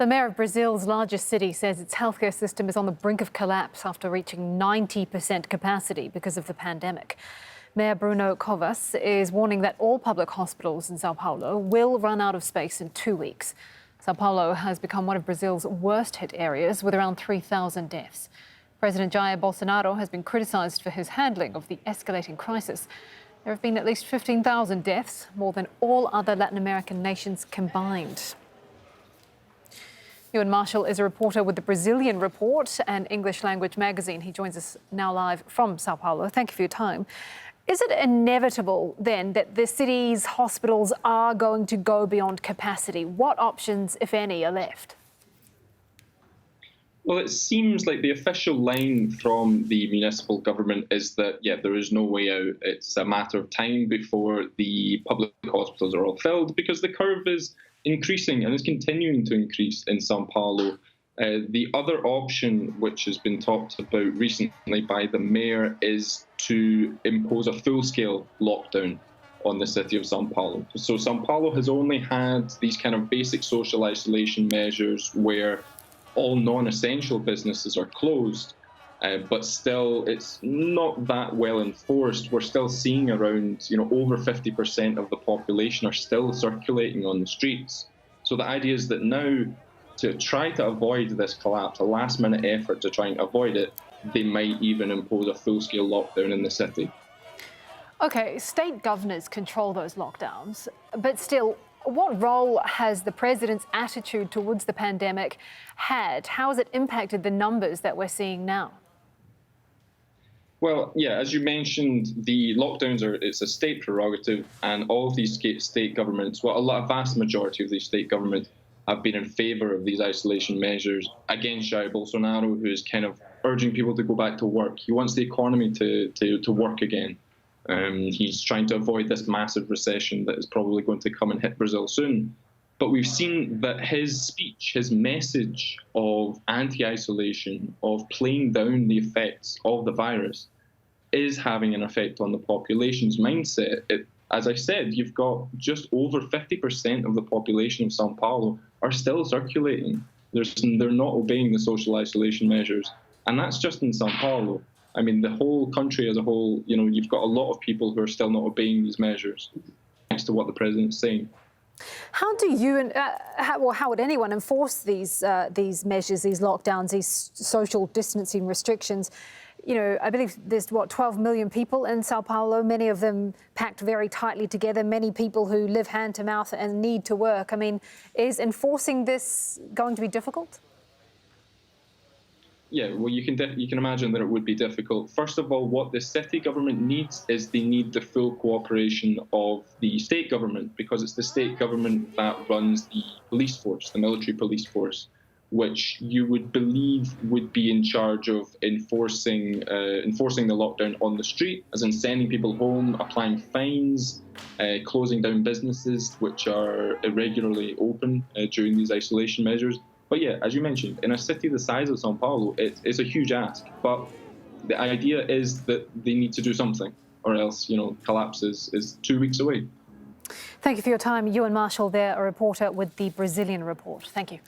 The mayor of Brazil's largest city says its healthcare system is on the brink of collapse after reaching 90% capacity because of the pandemic. Mayor Bruno Covas is warning that all public hospitals in São Paulo will run out of space in 2 weeks. São Paulo has become one of Brazil's worst hit areas with around 3,000 deaths. President Jair Bolsonaro has been criticised for his handling of the escalating crisis. There have been at least 15,000 deaths, more than all other Latin American nations combined. Euan Marshall is a reporter with the Brazilian Report, an English language magazine. He joins us now live from São Paulo. Thank you for your time. Is it inevitable then that the city's hospitals are going to go beyond capacity? What options, if any, are left? Well, it seems like the official line from the municipal government is that, there is no way out. It's a matter of time before the public hospitals are all filled because the curve is increasing and is continuing to increase in São Paulo. The other option, which has been talked about recently by the mayor, is to impose a full-scale lockdown on the city of São Paulo. So São Paulo has only had these kind of basic social isolation measures where all non-essential businesses are closed, but still it's not that well enforced. We're still seeing around, over 50% of the population are still circulating on the streets. So the idea is that now, to try to avoid this collapse, a last-minute effort to try and avoid it, they might even impose a full-scale lockdown in the city. OK, state governors control those lockdowns, but still, what role has the president's attitude towards the pandemic had? How has it impacted the numbers that we're seeing now? Well, as you mentioned, the lockdowns it's a state prerogative, and all of these state governments, a vast majority of these state governments have been in favour of these isolation measures against Jair Bolsonaro, who is kind of urging people to go back to work. He wants the economy to work again. He's trying to avoid this massive recession that is probably going to come and hit Brazil soon. But we've seen that his speech, his message of anti-isolation, of playing down the effects of the virus, is having an effect on the population's mindset. As I said, you've got just over 50% of the population of São Paulo are still circulating. They're not obeying the social isolation measures. And that's just in São Paulo. I mean, the whole country as a whole, you've got a lot of people who are still not obeying these measures, thanks to what the president's saying. How do you, how would anyone enforce these measures, these lockdowns, these social distancing restrictions? I believe there's, 12 million people in São Paulo, many of them packed very tightly together, many people who live hand to mouth and need to work. I mean, is enforcing this going to be difficult? Yeah, well, you can imagine that it would be difficult. First of all, what the city government needs is they need the full cooperation of the state government, because it's the state government that runs the police force, the military police force, which you would believe would be in charge of enforcing the lockdown on the street, as in sending people home, applying fines, closing down businesses which are irregularly open during these isolation measures. But as you mentioned, in a city the size of São Paulo, it's a huge ask. But the idea is that they need to do something, or else, collapse is 2 weeks away. Thank you for your time. Euan Marshall there, a reporter with the Brazilian Report. Thank you.